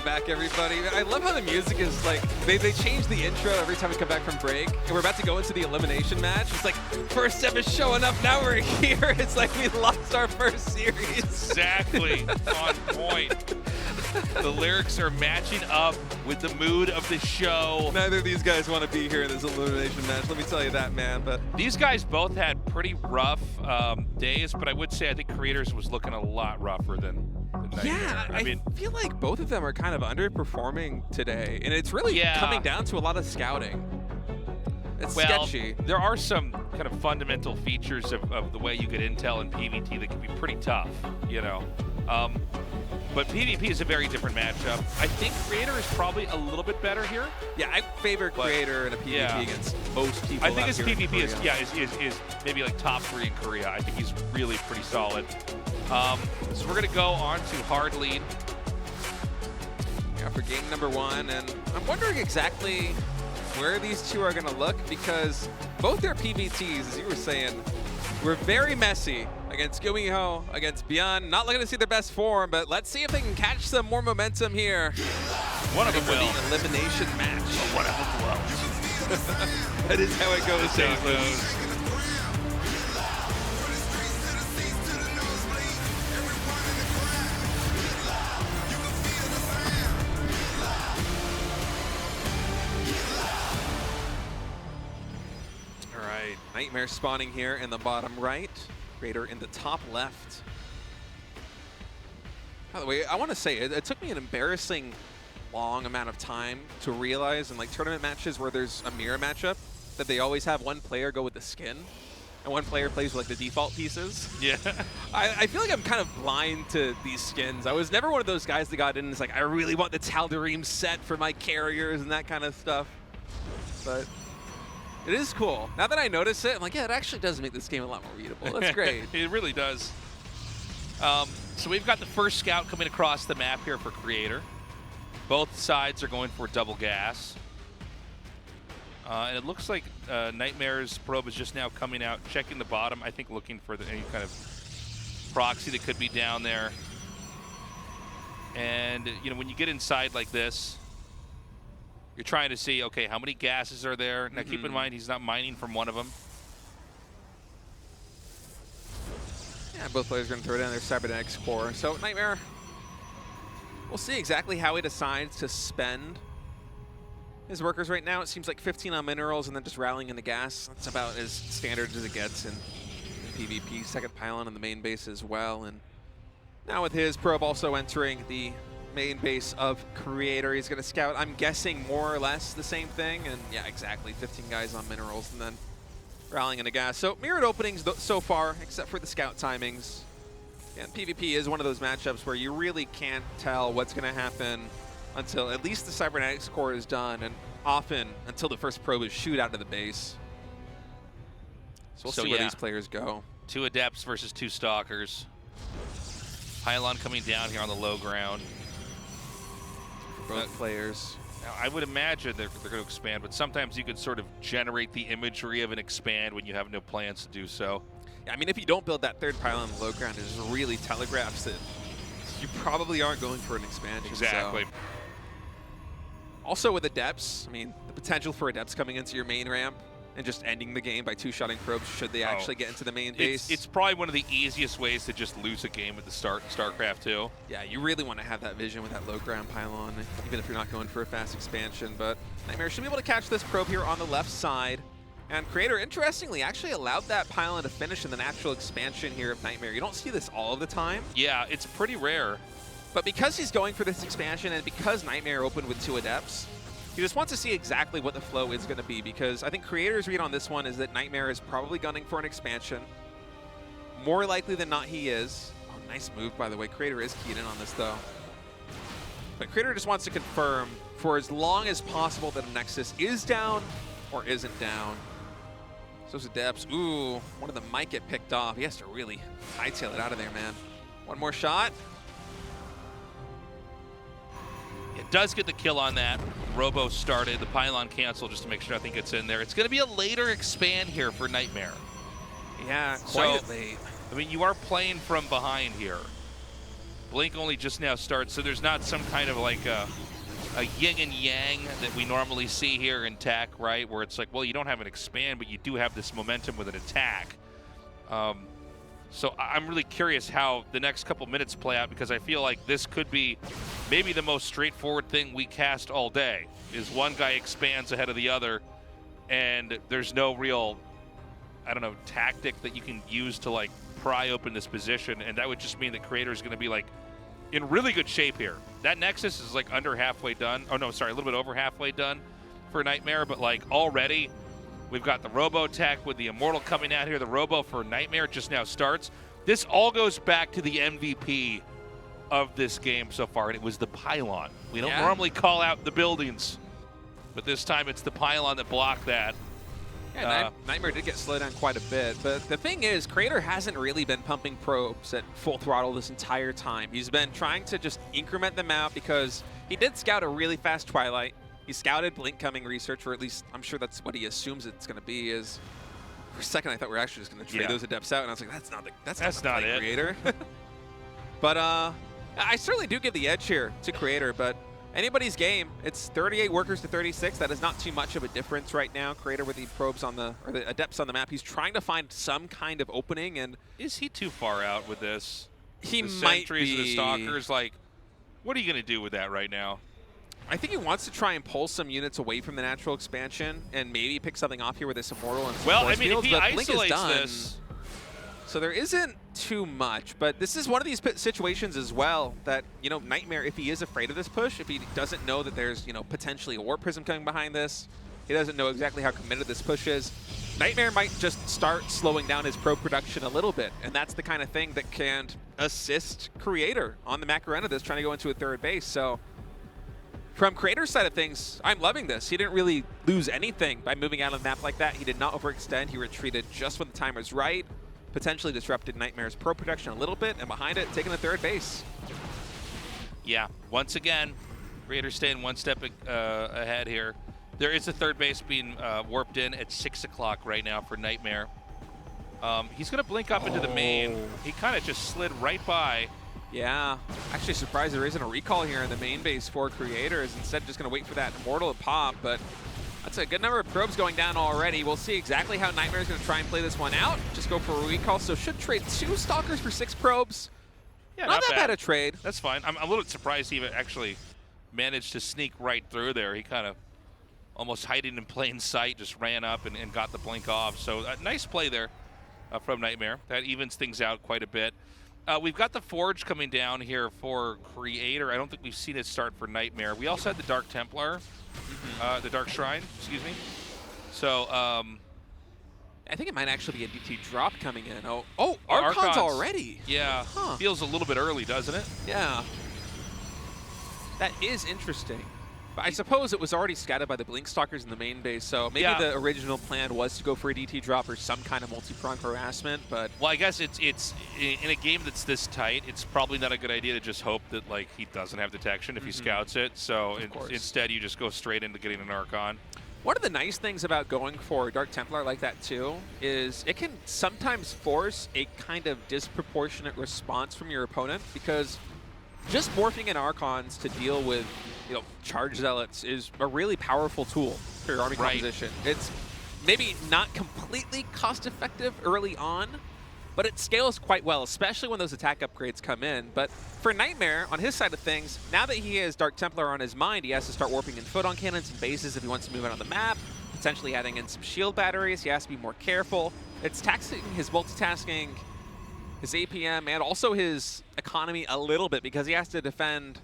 back, everybody. I love how the music is like, they change the intro every time we come back from break. And we're about to go into the elimination match. It's like, first step is showing up, now we're here. It's like we lost our first series. Exactly, on point. The lyrics are matching up with the mood of the show. Neither of these guys want to be here in this elimination match, let me tell you that, man. But these guys both had pretty rough days, but I would say I think Creators was looking a lot rougher than NightMare. Yeah, I mean, feel like both of them are kind of underperforming today, and it's really coming down to a lot of scouting. It's sketchy. There are some kind of fundamental features of the way you get intel in PvT that can be pretty tough, you know. But PvP is a very different matchup. I think Creator is probably a little bit better here. Yeah, I favor Creator in a PvP against most people. I think his PvP is maybe like top 3 in Korea. I think he's really pretty solid. So we're gonna go on to hard lead. Yeah, for game number 1, and I'm wondering exactly where these two are gonna look, because both their PvTs, as you were saying, were very messy against GuMiho, against ByuN. Not looking to see their best form, but let's see if they can catch some more momentum here. One of them will. The elimination match. One of them will. That is how it goes. That's how it goes. All right, NightMare spawning here in the bottom right. Creator in the top left. By the way, I want to say it took me an embarrassing long amount of time to realize in like tournament matches where there's a mirror matchup that they always have one player go with the skin and one player plays with like the default pieces. Yeah. I feel like I'm kind of blind to these skins. I was never one of those guys that got in and is like, I really want the Tal'Darim set for my carriers and that kind of stuff. But it is cool. Now that I notice it, I'm like, yeah, it actually does make this game a lot more readable. That's great. It really does. So we've got the first scout coming across the map here for Creator. Both sides are going for double gas. And it looks like NightMare's probe is just now coming out, checking the bottom, I think looking for any kind of proxy that could be down there. And, you know, when you get inside like this, you're trying to see, okay, how many gases are there? Now, keep in mind, he's not mining from one of them. Yeah, both players are going to throw down their cybernetics core. So, NightMare, we'll see exactly how he decides to spend his workers right now. It seems like 15 on minerals and then just rallying into gas. That's about as standard as it gets in PvP. Second pylon on the main base as well. And now with his probe also entering the main base of Creator, he's going to scout, I'm guessing, more or less the same thing. And yeah, exactly, 15 guys on minerals and then rallying into gas. So mirrored openings so far, except for the scout timings. And PvP is one of those matchups where you really can't tell what's going to happen until at least the cybernetics core is done, and often until the first probe is shoot out of the base. So we'll see where these players go. 2 adepts versus 2 stalkers. Pylon coming down here on the low ground. Both players. Now, I would imagine they're going to expand, but sometimes you can sort of generate the imagery of an expand when you have no plans to do so. Yeah, I mean, if you don't build that third pylon on the low ground, it just really telegraphs that you probably aren't going for an expansion. Exactly. So. Also with adepts, I mean, the potential for adepts coming into your main ramp and just ending the game by 2-shotting probes should they actually get into the main base. It's probably one of the easiest ways to just lose a game at the start in StarCraft 2. Yeah, you really want to have that vision with that low ground pylon, even if you're not going for a fast expansion. But NightMare should be able to catch this probe here on the left side. And Creator, interestingly, actually allowed that pylon to finish in the natural expansion here of NightMare. You don't see this all of the time. Yeah, it's pretty rare. But because he's going for this expansion and because NightMare opened with 2 adepts, he just wants to see exactly what the flow is going to be, because I think Creator's read on this one is that NightMare is probably gunning for an expansion. More likely than not, he is. Oh, nice move, by the way. Creator is keyed in on this, though. But Creator just wants to confirm for as long as possible that a Nexus is down or isn't down. So adepts, ooh, one of them might get picked off. He has to really hightail it out of there, man. One more shot. It does get the kill on that. Robo started, the pylon canceled just to make sure nothing gets in there. It's going to be a later expand here for NightMare. Yeah, quite late. I mean, you are playing from behind here. Blink only just now starts, so there's not some kind of like a yin and yang that we normally see here in TAC, right? Where it's like, well, you don't have an expand, but you do have this momentum with an attack. So I'm really curious how the next couple minutes play out, because I feel like this could be maybe the most straightforward thing we cast all day, is one guy expands ahead of the other, and there's no real, I don't know, tactic that you can use to like pry open this position, and that would just mean that Creator is going to be like in really good shape here. That Nexus is like under halfway done. Oh no, sorry, a little bit over halfway done for NightMare, but like already we've got the Robo tech with the Immortal coming out here. The Robo for NightMare just now starts. This all goes back to the MVP of this game so far, and it was the Pylon. We don't normally call out the buildings, but this time it's the Pylon that blocked that. Yeah, NightMare did get slowed down quite a bit, but the thing is, Creator hasn't really been pumping probes at full throttle this entire time. He's been trying to just increment them out, because he did scout a really fast Twilight. He scouted Blink coming research, or at least I'm sure that's what he assumes it's going to be. Is for a second I thought we were actually just going to trade those Adepts out, and I was like, that's not it, Creator. But I certainly do give the edge here to Creator, but anybody's game. It's 38 workers to 36. That is not too much of a difference right now. Creator with the probes on the, or the Adepts on the map. He's trying to find some kind of opening, and is he too far out with this? He the might sentries be. And the Stalkers, like, what are you going to do with that right now? I think he wants to try and pull some units away from the natural expansion and maybe pick something off here with this Immortal and well, I force mean, fields, if he but Blink is isolates done. this, so there isn't too much, but this is one of these situations as well that, you know, NightMare, if he is afraid of this push, if he doesn't know that there's, you know, potentially a Warp Prism coming behind this, he doesn't know exactly how committed this push is, NightMare might just start slowing down his probe production a little bit, and that's the kind of thing that can assist Creator on the Macarena of this, trying to go into a third base. So from Creator's side of things, I'm loving this. He didn't really lose anything by moving out of the map like that. He did not overextend. He retreated just when the time was right. Potentially disrupted NightMare's pro production a little bit, and behind it, taking the third base. Yeah, once again, Creator staying one step ahead here. There is a third base being warped in at 6 o'clock right now for NightMare. He's going to blink up into the main. He kind of just slid right by. Yeah, actually surprised there isn't a recall here in the main base for Creators. Instead, just going to wait for that Immortal to pop, but that's a good number of probes going down already. We'll see exactly how NightMare is going to try and play this one out. Just go for a recall, so should trade 2 Stalkers for 6 probes. Yeah, not that bad a trade. That's fine. I'm a little surprised he actually managed to sneak right through there. He kind of almost hiding in plain sight, just ran up and got the blink off. So nice play there from NightMare. That evens things out quite a bit. We've got the Forge coming down here for Creator. I don't think we've seen it start for NightMare. We also had the Dark Templar, the Dark Shrine, excuse me. So I think it might actually be a DT drop coming in. Oh, Archons already. Yeah, feels a little bit early, doesn't it? Yeah. That is interesting. But I suppose it was already scattered by the Blink Stalkers in the main base, so maybe the original plan was to go for a DT drop or some kind of multi-prong harassment, but... Well, I guess it's in a game that's this tight, it's probably not a good idea to just hope that, like, he doesn't have detection if he scouts it, so instead you just go straight into getting an Archon. One of the nice things about going for Dark Templar like that, too, is it can sometimes force a kind of disproportionate response from your opponent, because just morphing in Archons to deal with, you know, Charge Zealots is a really powerful tool for your army composition. It's maybe not completely cost-effective early on, but it scales quite well, especially when those attack upgrades come in. But for NightMare, on his side of things, now that he has Dark Templar on his mind, he has to start warping in photon cannons and bases if he wants to move out on the map, potentially adding in some shield batteries. He has to be more careful. It's taxing his multitasking, his APM, and also his economy a little bit, because he has to defend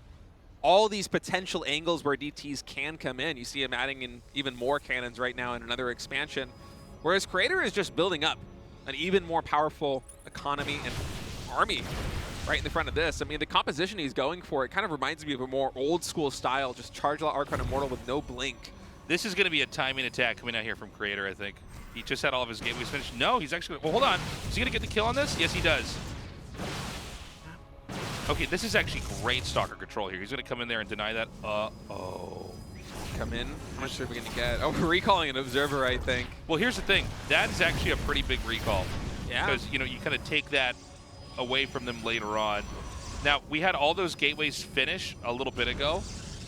all these potential angles where DTs can come in. You see him adding in even more cannons right now in another expansion, whereas Creator is just building up an even more powerful economy and army right in the front of this. I mean, the composition he's going for, it kind of reminds me of a more old school style, just charge out Archon Immortal with no blink. This is going to be a timing attack coming out here from Creator, I think. He just had all of his gateways finished. No, he's actually, well, hold on. Is he going to get the kill on this? Yes, he does. Okay, this is actually great Stalker control here. He's going to come in there and deny that. Come in. I'm not sure if we're going to get... Oh, we're recalling an Observer, I think. Well, here's the thing. That is actually a pretty big recall. Yeah. Because, you know, you kind of take that away from them later on. Now, we had all those gateways finish a little bit ago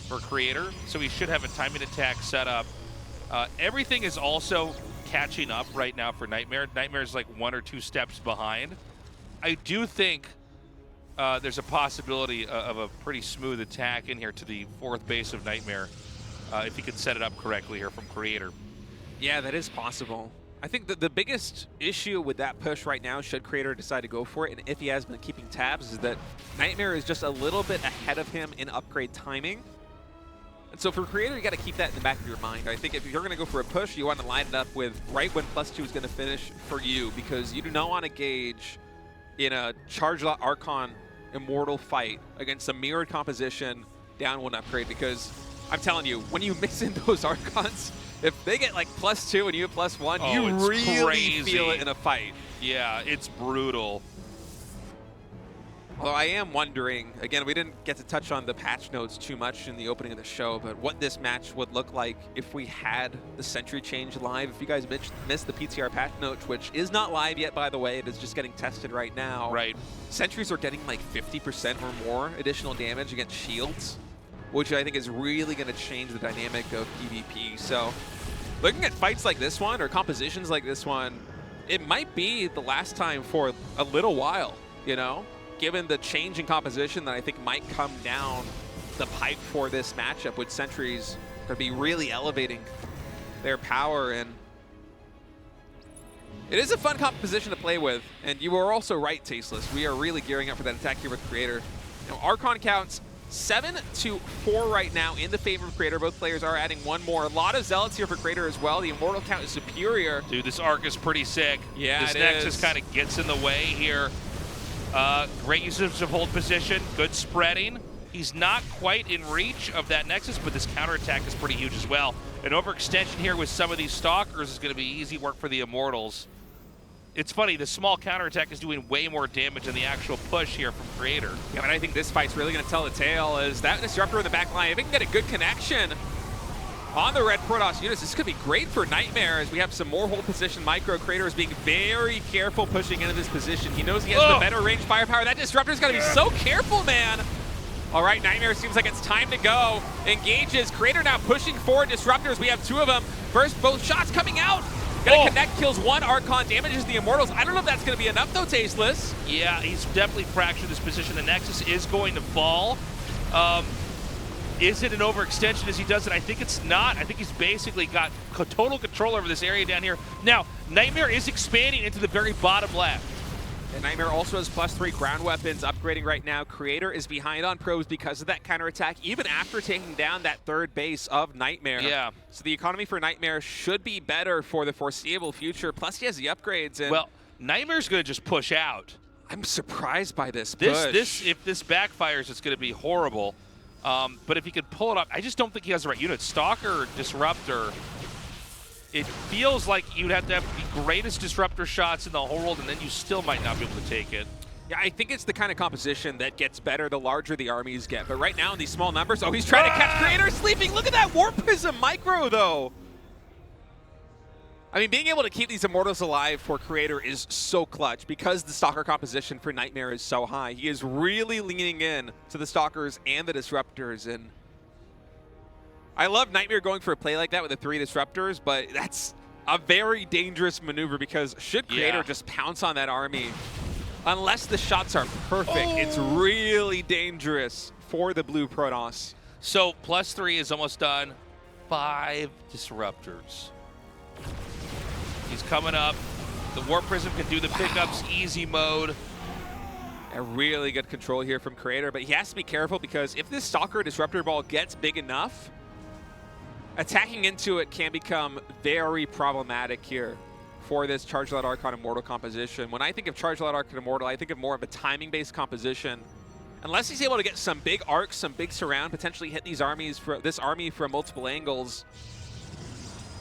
for Creator, so we should have a timing attack set up. Everything is also catching up right now for NightMare. NightMare's like 1 or 2 steps behind. I do think there's a possibility of a pretty smooth attack in here to the 4th base of NightMare if he could set it up correctly here from Creator. Yeah, that is possible. I think that the biggest issue with that push right now, should Creator decide to go for it, and if he has been keeping tabs, is that NightMare is just a little bit ahead of him in upgrade timing. And so for Creator, you got to keep that in the back of your mind. I think if you're going to go for a push, you want to line it up with right when +2 is going to finish for you, because you do not want to gauge in a Charge Lot Archon Immortal fight against a mirrored composition down 1 upgrade, because I'm telling you, when you mix in those Archons, if they get like +2 and you have +1, you really feel it in a fight. Yeah, it's brutal. Although I am wondering, again, we didn't get to touch on the patch notes too much in the opening of the show, but what this match would look like if we had the Sentry change live. If you guys missed the PTR patch notes, which is not live yet, by the way, it is just getting tested right now. Right. Sentries are getting like 50% or more additional damage against shields, which I think is really going to change the dynamic of PvP. So looking at fights like this one, or compositions like this one, it might be the last time for a little while, you know? Given the change in composition that I think might come down the pipe for this matchup, with Sentries going to be really elevating their power. And it is a fun composition to play with, and you are also right, Tasteless. We are really gearing up for that attack here with Creator. Now, Archon counts 7-4 right now in the favor of Creator. Both players are adding 1 more. A lot of Zealots here for Creator as well. The Immortal count is superior. Dude, this arc is pretty sick. Yeah, this Nexus kind of gets in the way here. Great usage of hold position, good spreading. He's not quite in reach of that Nexus, but this counterattack is pretty huge as well. An overextension here with some of these Stalkers is going to be easy work for the Immortals. It's funny, the small counterattack is doing way more damage than the actual push here from Creator. Yeah, but I think this fight's really going to tell the tale, as that Disruptor in the back line, if it can get a good connection on the red Protoss units, this could be great for NightMare, as we have some more hold position micro. Creator is being very careful pushing into this position. He knows he has the better range firepower. That Disruptor's got to be so careful, man. All right, NightMare seems like it's time to go. Engages. Creator now pushing forward Disruptors. We have 2 of them. First, both shots coming out. Gonna connect, kills 1 Archon, damages the Immortals. I don't know if that's gonna be enough though, Tasteless. Yeah, he's definitely fractured this position. The Nexus is going to fall. Is it an overextension as he does it? I think it's not. I think he's basically got total control over this area down here. Now, NightMare is expanding into the very bottom left. And NightMare also has +3 ground weapons upgrading right now. Creator is behind on probes because of that counterattack, even after taking down that 3rd base of NightMare. Yeah. So the economy for NightMare should be better for the foreseeable future. Plus, he has the upgrades. And well, NightMare's going to just push out. I'm surprised by this push. If this backfires, it's going to be horrible. But if he could pull it off, I just don't think he has the right unit. Stalker or Disruptor, it feels like you'd have to have the greatest Disruptor shots in the whole world, and then you still might not be able to take it. Yeah, I think it's the kind of composition that gets better the larger the armies get. But right now in these small numbers, he's trying to catch Creator sleeping. Look at that Warp Prism micro, though. I mean, being able to keep these Immortals alive for Creator is so clutch because the Stalker composition for NightMare is so high. He is really leaning in to the Stalkers and the Disruptors, and I love NightMare going for a play like that with the 3 Disruptors, but that's a very dangerous maneuver because should Creator just pounce on that army, unless the shots are perfect, it's really dangerous for the blue Protoss. So +3 is almost done. 5 Disruptors. He's coming up. The Warp Prism can do the pickups, easy mode. A really good control here from Creator, but he has to be careful because if this Stalker Disruptor ball gets big enough, attacking into it can become very problematic here for this Charge Lot Archon Immortal composition. When I think of Charge Lot Archon Immortal, I think of more of a timing-based composition. Unless he's able to get some big arcs, some big surround, potentially hit these armies this army from multiple angles.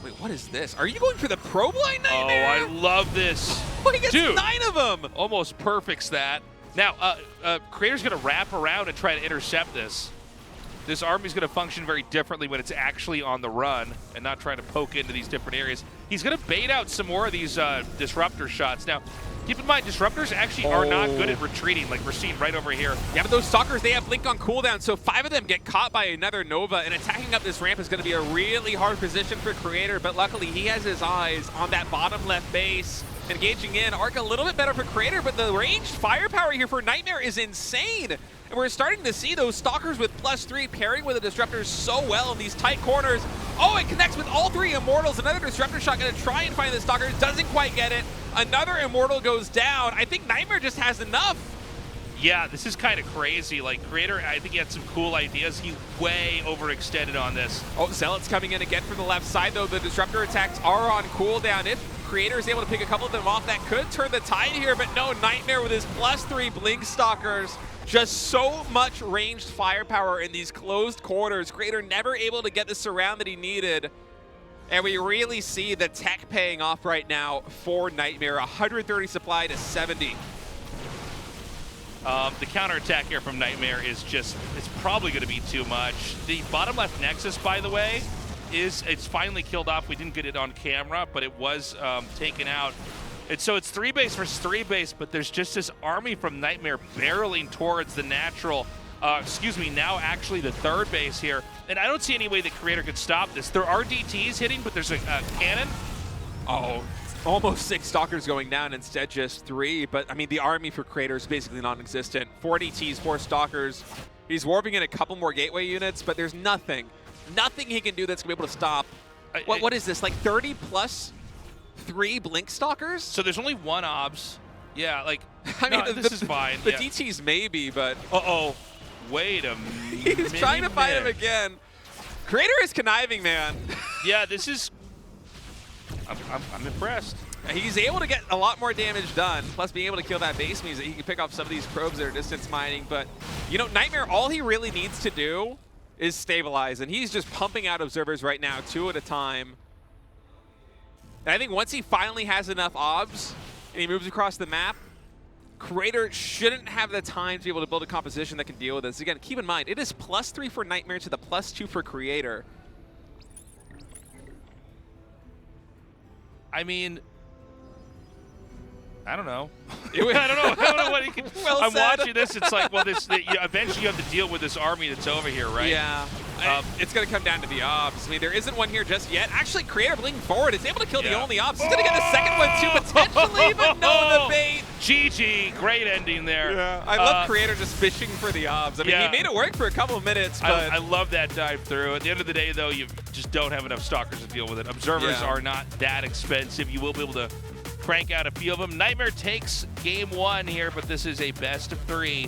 Wait, what is this? Are you going for the probe line, NightMare? Oh, I love this. Oh, he gets Dude, 9 of them. Almost perfects that. Now, Creator's going to wrap around and try to intercept this. this army's going to function very differently when it's actually on the run and not trying to poke into these different areas. He's going to bait out some more of these disruptor shots. Now, keep in mind, disruptors actually are not good at retreating, like we're seeing right over here. Yeah, but those stalkers, they have Blink on cooldown, so 5 of them get caught by another Nova, and attacking up this ramp is going to be a really hard position for Creator, but luckily he has his eyes on that bottom left base. Engaging in, Arc a little bit better for Creator, but the ranged firepower here for NightMare is insane. And we're starting to see those Stalkers with +3 pairing with the Disruptors so well in these tight corners. Oh, it connects with all 3 Immortals. Another Disruptor shot gonna try and find the Stalker, doesn't quite get it. Another Immortal goes down. I think NightMare just has enough. Yeah, this is kind of crazy. Like, Creator, I think he had some cool ideas. He way overextended on this. Oh, Zealot's coming in again from the left side, though. The Disruptor attacks are on cooldown. If Creator is able to pick a couple of them off, that could turn the tide here, but no, NightMare with his +3 Blink Stalkers. Just so much ranged firepower in these closed corners. Creator never able to get the surround that he needed. And we really see the tech paying off right now for NightMare. 130 supply to 70. The counterattack here from NightMare is just, it's probably going to be too much. The bottom left Nexus, by the way, it's finally killed off. We didn't get it on camera, but it was taken out. And so it's 3 base versus 3 base, but there's just this army from NightMare barreling towards the natural, now actually the 3rd base here. And I don't see any way that Creator could stop this. There are DTs hitting, but there's a cannon. Oh, almost 6 Stalkers going down, instead just 3. But I mean, the army for Creator is basically non-existent. 4 DTs, 4 Stalkers. He's warping in a couple more gateway units, but there's nothing he can do that's gonna be able to stop. What is this, like 30 plus 3 Blink Stalkers? So there's only 1 obs. Yeah, like, I mean, this is fine. The DTs maybe, but... Uh-oh. Wait a minute. He's trying to fight him again. Creator is conniving, man. Yeah, this is... I'm impressed. He's able to get a lot more damage done, plus being able to kill that base means that he can pick off some of these probes that are distance mining, but, you know, NightMare, all he really needs to do is stabilize, and he's just pumping out observers right now, 2 at a time. And I think once he finally has enough obs and he moves across the map, Creator shouldn't have the time to be able to build a composition that can deal with this. Again, keep in mind, it is +3 for NightMare to the +2 for Creator. I mean, I don't know. I don't know what he can. Well I'm said. watching this. It's like, well, eventually you have to deal with this army that's over here, right? Yeah. It's going to come down to the obs. I mean, there isn't one here just yet. Actually, Creator blinking forward is able to kill the only obs. He's going to get the second one too, potentially, but no, the bait. GG, great ending there. Yeah, I love Creator just fishing for the obs. I mean, he made it work for a couple of minutes, but... I love that dive through. At the end of the day, though, you just don't have enough Stalkers to deal with it. Observers are not that expensive. You will be able to crank out a few of them. NightMare takes game 1 here, but this is a best of 3.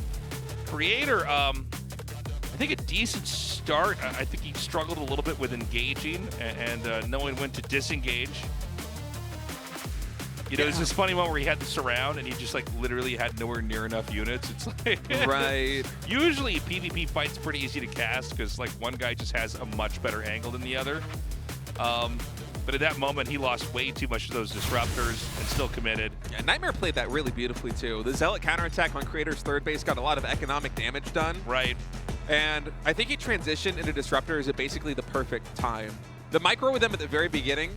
Creator, I think a decent start. I think he struggled a little bit with engaging and knowing when to disengage. You know, there's this funny one where he had the surround and he just like literally had nowhere near enough units. It's like right. Usually PvP fights pretty easy to cast because like one guy just has a much better angle than the other. But at that moment, he lost way too much of those disruptors and still committed. Yeah, NightMare played that really beautifully too. The Zealot counterattack on Creator's 3rd base got a lot of economic damage done. Right. And I think he transitioned into disruptors at basically the perfect time. The micro with them at the very beginning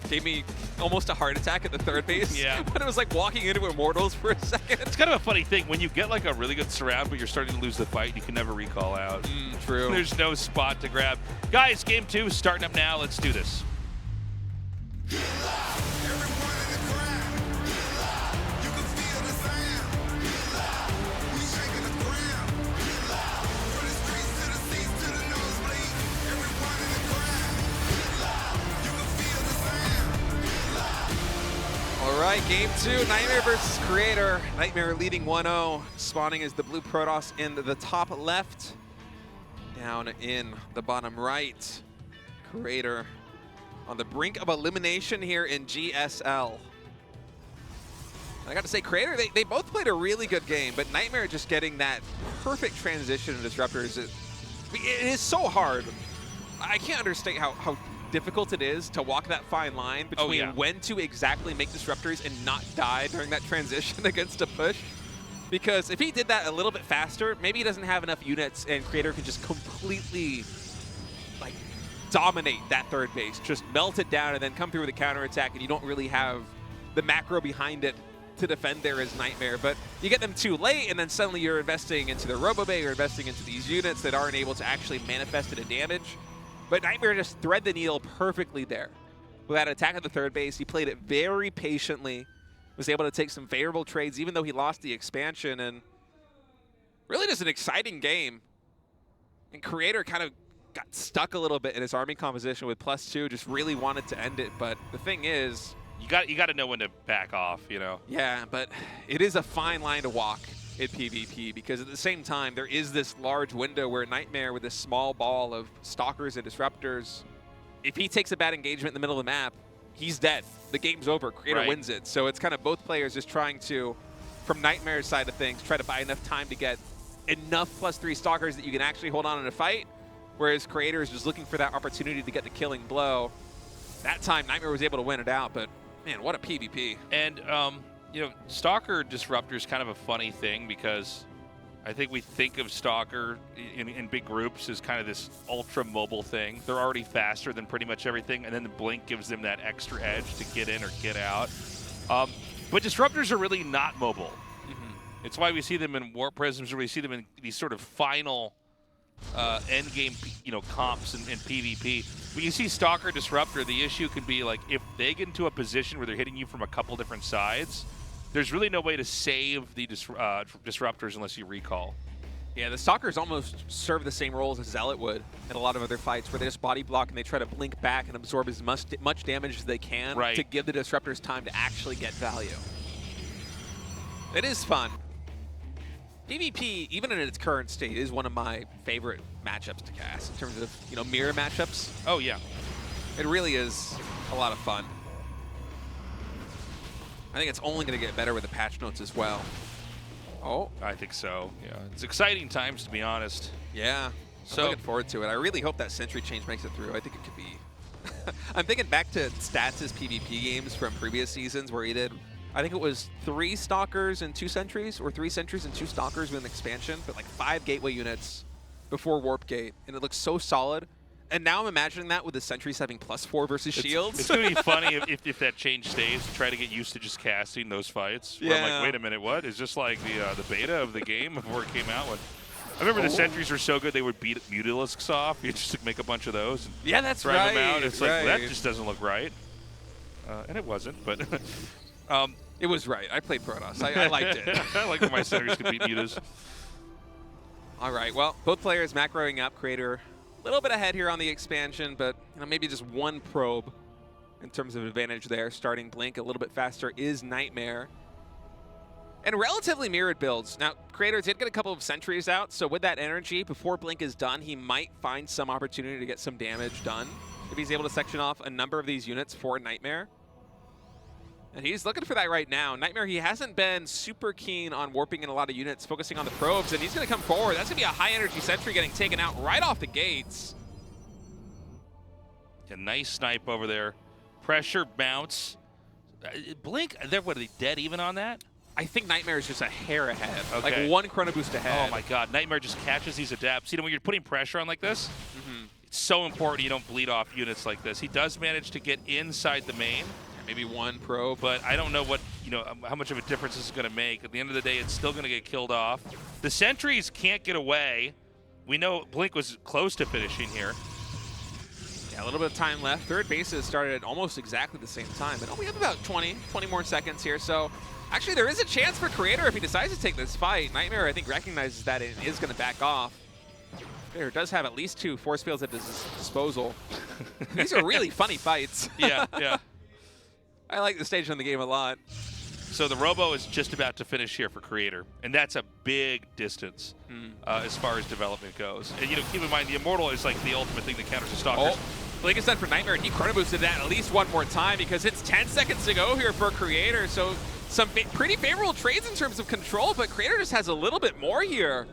gave me almost a heart attack at the 3rd base. Yeah. But it was like walking into Immortals for a second. It's kind of a funny thing. When you get like a really good surround, but you're starting to lose the fight, you can never recall out. True. There's no spot to grab. Guys, game 2 is starting up now. Let's do this. All right, game 2, NightMare versus Creator. NightMare leading 1-0. Spawning is the blue Protoss in the top left. Down in the bottom right. Creator on the brink of elimination here in GSL. I got to say, Creator, they both played a really good game, but NightMare just getting that perfect transition to disruptors. It is so hard. I can't understand how difficult it is to walk that fine line between when to exactly make disruptors and not die during that transition against a push. Because if he did that a little bit faster, maybe he doesn't have enough units and Creator could just completely like dominate that third base, just melt it down and then come through with a counterattack, and you don't really have the macro behind it to defend there as NightMare. But you get them too late, and then suddenly you're investing into the RoboBay, you're investing into these units that aren't able to actually manifest into damage. But NightMare just thread the needle perfectly there. With that attack at the third base, he played it very patiently, was able to take some favorable trades even though he lost the expansion, and really just an exciting game. And Creator kind of got stuck a little bit in his army composition with +2, just really wanted to end it. But the thing is, you got to know when to back off, you know. Yeah, but it is a fine line to walk in PvP, because at the same time there is this large window where NightMare, with this small ball of stalkers and disruptors, if he takes a bad engagement in the middle of the map, he's dead. The game's over. Creator wins it. So it's kind of both players just trying to, from NightMare's side of things, try to buy enough time to get enough +3 stalkers that you can actually hold on in a fight, whereas Creator is just looking for that opportunity to get the killing blow. That time, NightMare was able to win it out, but man, what a PvP. And, you know, Stalker Disruptor is kind of a funny thing, because I think we think of Stalker in big groups as kind of this ultra mobile thing. They're already faster than pretty much everything, and then the blink gives them that extra edge to get in or get out. But Disruptors are really not mobile. Mm-hmm. It's why we see them in Warp Prisms, or we see them in these sort of final end game, you know, comps in PvP. When you see Stalker Disruptor, the issue can be like, if they get into a position where they're hitting you from a couple different sides, there's really no way to save the Disruptors unless you recall. Yeah, the Stalkers almost serve the same roles as Zealot would in a lot of other fights, where they just body block and they try to blink back and absorb as much damage as they can to give the Disruptors time to actually get value. It is fun. PvP, even in its current state, is one of my favorite matchups to cast in terms of, you know, mirror matchups. Oh, yeah. It really is a lot of fun. I think it's only going to get better with the patch notes as well. Oh. I think so, yeah. It's exciting times, to be honest. Yeah. So I'm looking forward to it. I really hope that Sentry change makes it through. I think it could be. I'm thinking back to Stats' PvP games from previous seasons where he did, I think it was 3 Stalkers and 2 Sentries, or 3 Sentries and 2 Stalkers with an expansion, but like 5 Gateway units before Warp Gate, and it looks so solid. And now I'm imagining that with the Sentries having +4 versus shields. It's going to be funny if that change stays, to try to get used to just casting those fights. Yeah. I'm like, wait a minute, what? Is this like the beta of the game before it came out? I remember the Sentries were so good they would beat Mutilisks off. You just make a bunch of those. And yeah, that's drive right. them out. It's like, well, that just doesn't look right. And it wasn't, but... it was right. I played Protoss. I liked it. I like when my Sentries could beat Mutas. All right, well, both players macroing up. Creator a little bit ahead here on the expansion, but you know, maybe just one probe in terms of advantage there. Starting Blink a little bit faster is NightMare. And relatively mirrored builds. Now, Creator did get a couple of Sentries out, so with that energy, before Blink is done, he might find some opportunity to get some damage done if he's able to section off a number of these units for NightMare. And he's looking for that right now. NightMare, he hasn't been super keen on warping in a lot of units, focusing on the probes, and he's going to come forward. That's going to be a high-energy Sentry getting taken out right off the gates. A nice snipe over there. Pressure bounce. Blink, what, are they dead even on that? I think NightMare is just a hair ahead. Okay. Like 1 Chrono Boost ahead. Oh, my God. NightMare just catches these adapts. You know, when you're putting pressure on like this, it's so important you don't bleed off units like this. He does manage to get inside the main. Maybe 1 probe, but I don't know what, you know, how much of a difference this is going to make. At the end of the day, it's still going to get killed off. The Sentries can't get away. We know Blink was close to finishing here. Yeah, a little bit of time left. Third bases started at almost exactly the same time. And we have about 20 more seconds here. So actually, there is a chance for Creator if he decides to take this fight. NightMare, I think, recognizes that and is going to back off. Creator does have at least 2 force fields at his disposal. These are really funny fights. Yeah, yeah. I like the stage on the game a lot. So the Robo is just about to finish here for Creator, and that's a big distance as far as development goes. And, you know, keep in mind, the Immortal is like the ultimate thing that counters the Stalkers. Like I said, for NightMare, he Chrono Boosted that at least 1 more time, because it's 10 seconds to go here for Creator. So some pretty favorable trades in terms of control, but Creator just has a little bit more here.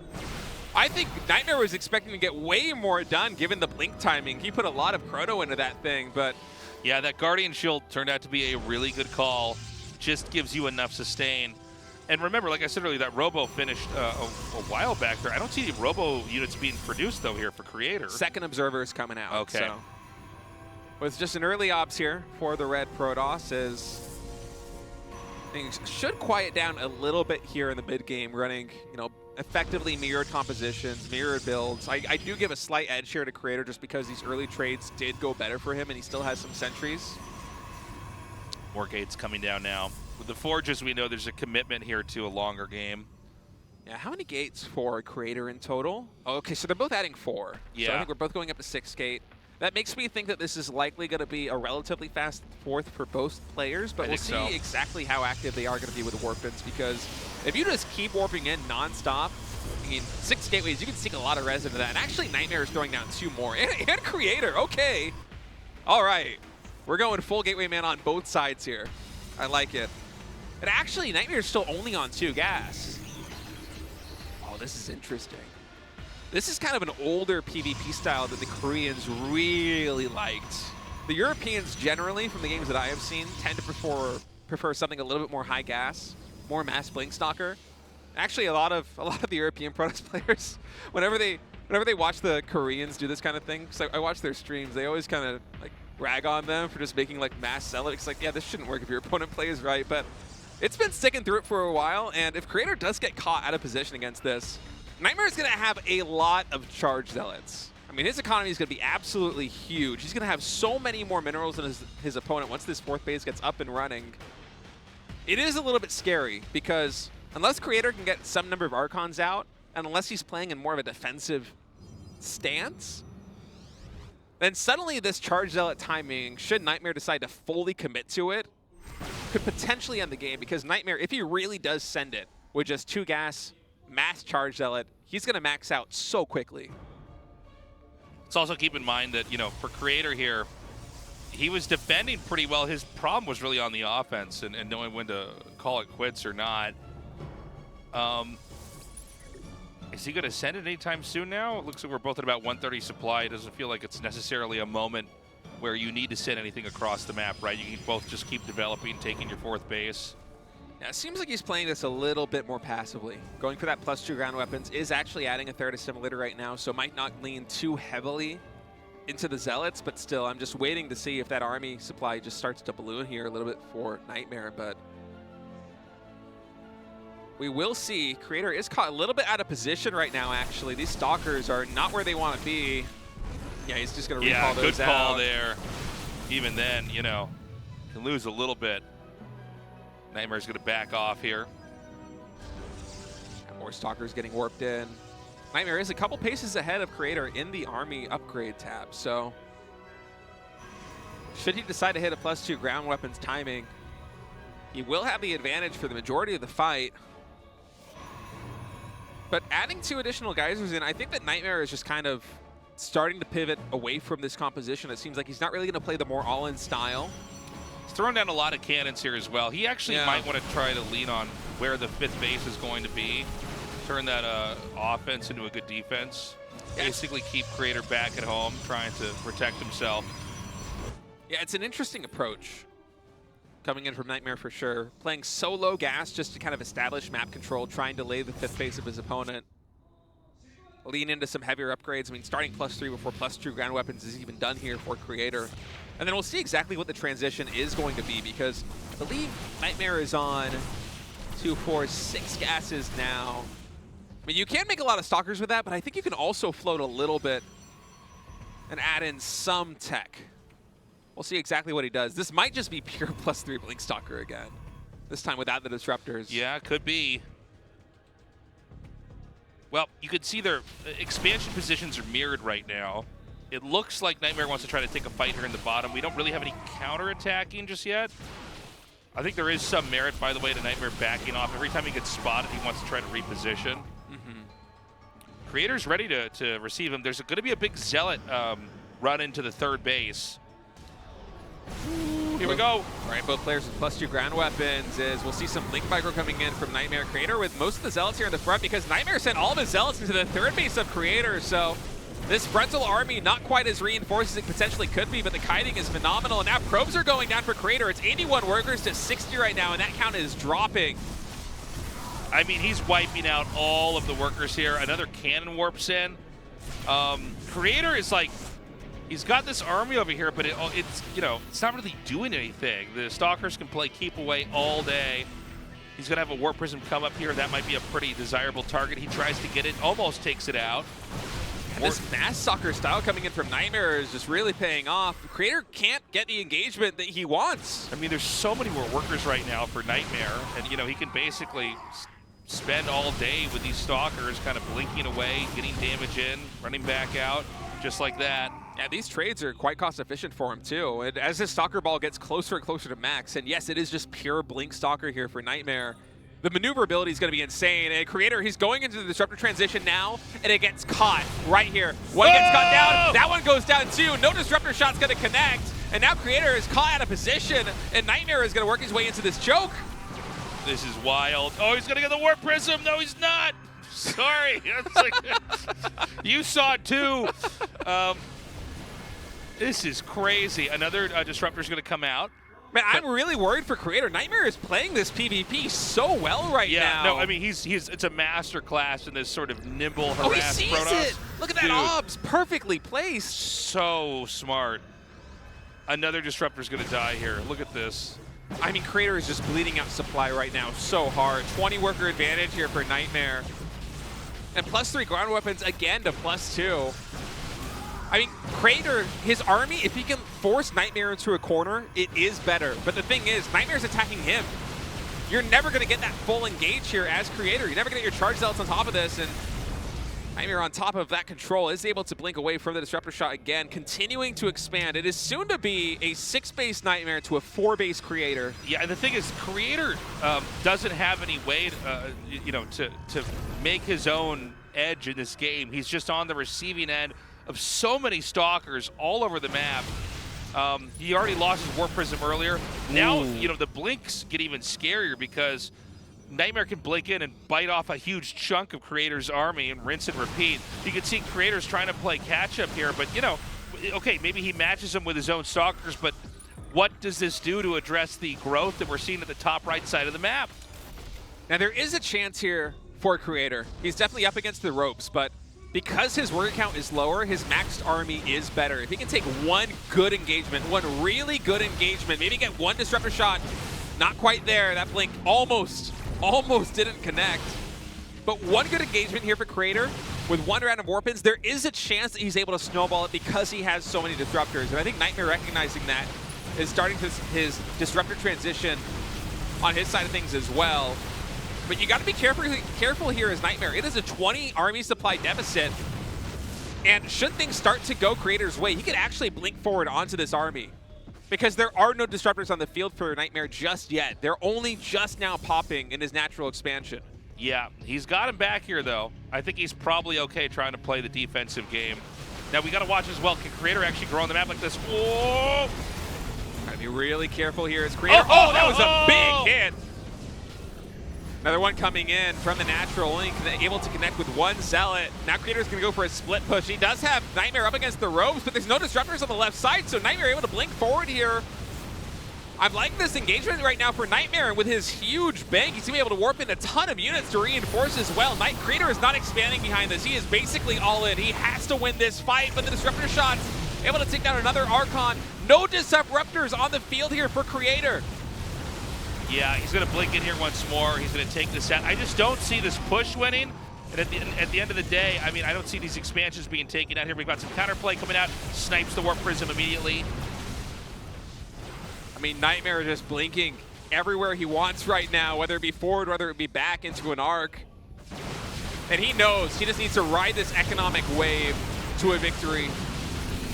I think NightMare was expecting to get way more done given the Blink timing. He put a lot of Chrono into that thing, but... Yeah, that Guardian Shield turned out to be a really good call. Just gives you enough sustain. And remember, like I said earlier, that Robo finished a while back there. I don't see any Robo units being produced, though, here for Creator. Second Observer is coming out. Okay. So. With just an early obs here for the red Protoss, as things should quiet down a little bit here in the mid game, running, you know, effectively mirrored compositions, mirrored builds. I do give a slight edge here to Creator just because these early trades did go better for him, and he still has some sentries. More gates coming down now. With the Forges, we know there's a commitment here to a longer game. Yeah, how many gates for Creator in total? Oh, okay, so they're both adding 4. Yeah. So I think we're both going up to 6 gate. That makes me think that this is likely going to be a relatively fast fourth for both players, but we'll see exactly how active they are going to be with warp-ins, because if you just keep warping in non-stop, I mean, 6 gateways, you can sink a lot of res into that. And actually, NightMare is throwing down 2 more. And Creator, okay. All right. We're going full gateway man on both sides here. I like it. And actually, NightMare is still only on 2 gas. Oh, this is interesting. This is kind of an older PvP style that the Koreans really liked. The Europeans generally, from the games that I have seen, tend to prefer something a little bit more high gas, more mass blink stalker. Actually, a lot of the European Protoss players, whenever they watch the Koreans do this kind of thing, because I watch their streams, they always kind of like rag on them for just making like mass sell it. It's like, yeah, this shouldn't work if your opponent plays right, but it's been sticking through it for a while, and if Creator does get caught out of position against this, NightMare is going to have a lot of charge zealots. I mean, his economy is going to be absolutely huge. He's going to have so many more minerals than his opponent once this 4th base gets up and running. It is a little bit scary, because unless Creator can get some number of Archons out, and unless he's playing in more of a defensive stance, then suddenly this charge zealot timing, should NightMare decide to fully commit to it, could potentially end the game, because NightMare, if he really does send it with just 2 gas, mass charge zealot, he's going to max out so quickly. Let's also keep in mind that, you know, for Creator here, he was defending pretty well. His problem was really on the offense and knowing when to call it quits or not. Is he going to send it anytime soon now? It looks like we're both at about 130 supply. It doesn't feel like it's necessarily a moment where you need to send anything across the map, right? You can both just keep developing, taking your 4th base. Yeah, it seems like he's playing this a little bit more passively. Going for that +2 ground weapons, is actually adding a 3rd assimilator right now, so might not lean too heavily into the Zealots, but still, I'm just waiting to see if that army supply just starts to balloon here a little bit for NightMare, but we will see. Creator is caught a little bit out of position right now, actually. These Stalkers are not where they want to be. Yeah, he's just going to recall those out. Yeah, good call there. Even then, you know, can lose a little bit. NightMare's going to back off here. More Stalkers getting warped in. NightMare is a couple paces ahead of Creator in the army upgrade tab, so should he decide to hit a +2 ground weapons timing, he will have the advantage for the majority of the fight. But adding 2 additional geysers in, I think that NightMare is just kind of starting to pivot away from this composition. It seems like he's not really going to play the more all-in style. He's throwing down a lot of cannons here as well. He actually might want to try to lean on where the 5th base is going to be. Turn that offense into a good defense. Basically keep Creator back at home, trying to protect himself. Yeah, it's an interesting approach coming in from NightMare for sure. Playing so low gas just to kind of establish map control, trying to lay the 5th base of his opponent. Lean into some heavier upgrades. I mean, starting +3 before +2 ground weapons is even done here for Creator. And then we'll see exactly what the transition is going to be, because I believe NightMare is on 2, 4, 6 gases now. I mean, you can make a lot of Stalkers with that, but I think you can also float a little bit and add in some tech. We'll see exactly what he does. This might just be pure +3 Blink Stalker again. This time without the disruptors. Yeah, could be. Well, you can see their expansion positions are mirrored right now. It looks like NightMare wants to try to take a fight here in the bottom. We don't really have any counter-attacking just yet. I think there is some merit, by the way, to NightMare backing off. Every time he gets spotted, he wants to try to reposition. Creator's ready to receive him. There's going to be a big Zealot run into the 3rd base. Here we go. All right, both players with +2 ground weapons. We'll see some Link Micro coming in from NightMare. Creator with most of the Zealots here in the front, because NightMare sent all of his Zealots into the 3rd base of Creator, so this frontal army not quite as reinforced as it potentially could be, but the kiting is phenomenal. And now probes are going down for Creator. It's 81 workers to 60 right now, and that count is dropping. I mean, he's wiping out all of the workers here. Another cannon warps in. Creator is like, he's got this army over here, but it's you know, it's not really doing anything. The Stalkers can play keep away all day. He's going to have a Warp Prism come up here. That might be a pretty desirable target. He tries to get it, almost takes it out. And this mass soccer style coming in from NightMare is just really paying off. Creator can't get the engagement that he wants. I mean, there's so many more workers right now for NightMare, and you know, he can basically spend all day with these Stalkers kind of blinking away, getting damage in, running back out, just like that. Yeah, these trades are quite cost efficient for him too. And as his Stalker ball gets closer and closer to max, and yes, it is just pure blink Stalker here for NightMare, the maneuverability is going to be insane. And Creator, he's going into the Disruptor transition now, and it gets caught right here. One gets caught down, that one goes down too. No Disruptor shot's going to connect, and now Creator is caught out of position, and NightMare is going to work his way into this choke. This is wild. Oh, he's going to get the Warp Prism. No, he's not. Sorry. Like, you saw it too. This is crazy. Another Disruptor is going to come out. Man, I'm really worried for Creator. NightMare is playing this PvP so well right now. Yeah, no, I mean, it's a master class in this sort of nimble, harassed he sees Protoss. it. Look at that obs, perfectly placed. So smart. Another Disruptor is going to die here. Look at this. I mean, Creator is just bleeding out supply right now so hard. 20 worker advantage here for NightMare. And +3 ground weapons again to +2. I mean, Creator, his army, if he can force NightMare into a corner, it is better. But the thing is, NightMare's attacking him. You're never going to get that full engage here as Creator. You're never going to get your charge zealots on top of this. And NightMare on top of that control is able to blink away from the Disruptor shot again, continuing to expand. It is soon to be a 6-base NightMare to a 4-base Creator. Yeah, and the thing is, Creator doesn't have any way, you know, to make his own edge in this game. He's just on the receiving end of so many Stalkers all over the map. He already lost his Warp Prism earlier. Now, you know, the blinks get even scarier because NightMare can blink in and bite off a huge chunk of Creator's army and rinse and repeat. You can see Creator's trying to play catch-up here, but, you know, okay, maybe he matches him with his own Stalkers, but what does this do to address the growth that we're seeing at the top right side of the map? Now, there is a chance here for Creator. He's definitely up against the ropes, but because his worker count is lower, his maxed army is better. If he can take one good engagement, one really good engagement, maybe get one Disruptor shot, not quite there. That blink almost didn't connect. But one good engagement here for Creator with one round of Warpins, there is a chance that he's able to snowball it because he has so many Disruptors. And I think NightMare recognizing that is starting his Disruptor transition on his side of things as well. But you got to be careful here as NightMare. It is a 20 army supply deficit. And should things start to go Creator's way, he could actually blink forward onto this army. Because there are no Disruptors on the field for NightMare just yet. They're only just now popping in his natural expansion. Yeah, he's got him back here, though. I think he's probably okay trying to play the defensive game. Now, we got to watch as well. Can Creator actually grow on the map like this? Whoa! Gotta be really careful here as Creator. Oh, that was a big hit! Another one coming in from the natural link, able to connect with one Zealot. Now Creator's going to go for a split push. He does have NightMare up against the ropes, but there's no Disruptors on the left side, so NightMare able to blink forward here. I'm liking this engagement right now for NightMare, and with his huge bank, he's going to be able to warp in a ton of units to reinforce as well. Creator is not expanding behind this. He is basically all in. He has to win this fight, but the Disruptor shots able to take down another Archon. No Disruptors on the field here for Creator. Yeah, he's going to blink in here once more. He's going to take this out. I just don't see this push winning. And at the end of the day, I mean, I don't see these expansions being taken out here. We've got some counterplay coming out. Snipes the Warp Prism immediately. I mean, NightMare just blinking everywhere he wants right now, whether it be forward, whether it be back into an arc. And he knows he just needs to ride this economic wave to a victory.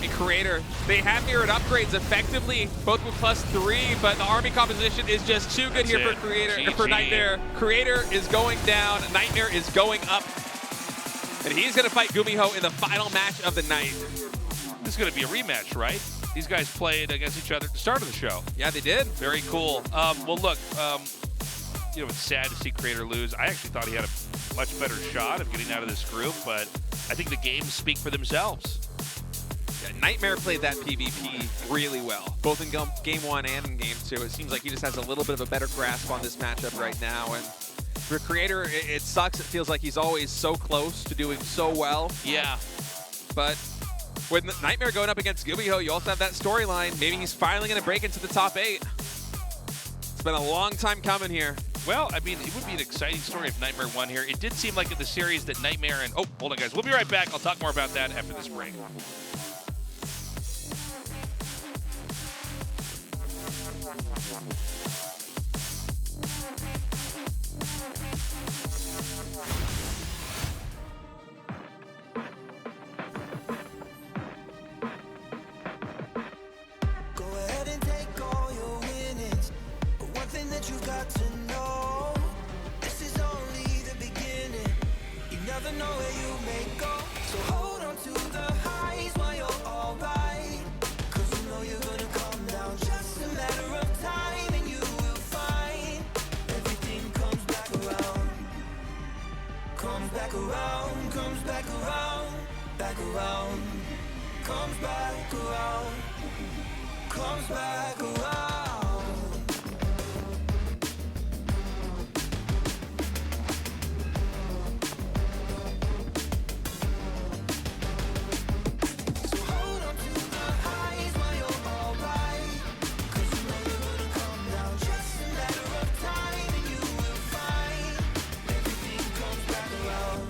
And Creator, they have mirrored upgrades effectively, both with +3, but the army composition is just too good here for Creator, for NightMare. Creator is going down, NightMare is going up. And he's going to fight GuMiho in the final match of the night. This is going to be a rematch, right? These guys played against each other at the start of the show. Yeah, they did. Very cool. Well, look, you know, it's sad to see Creator lose. I actually thought he had a much better shot of getting out of this group, but I think the games speak for themselves. NightMare played that PvP really well, both in Game 1 and in Game 2. It seems like he just has a little bit of a better grasp on this matchup right now. And For Creator, it sucks. It feels like he's always so close to doing so well. Yeah. But with NightMare going up against GuMiho, you also have that storyline. Maybe he's finally going to break into the top 8. It's been a long time coming here. Well, I mean, it would be an exciting story if NightMare won here. It did seem like in the series that NightMare and... Oh, hold on, guys. We'll be right back. I'll talk more about that after this break. Go ahead and take all your winnings, but one thing that you've got to know, this is only the beginning. You never know where you may go, so hold on to the highs while you're alright, cause you know you're gonna come down, just a matter of time, and you will find everything comes back around, comes back around, comes back around, back around, comes back around, comes back around. So hold on to the highs while you're alright, cause you know you're gonna come down, just a matter of time, and you will find everything comes back around.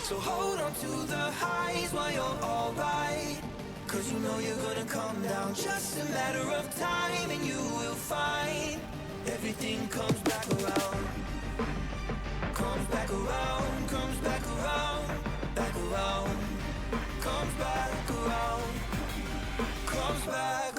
So hold on to the highs while you're alright, cause you know you're gonna come down, just a matter of time, and you will find everything comes back around, comes back around, comes back around, back around, comes back around, comes back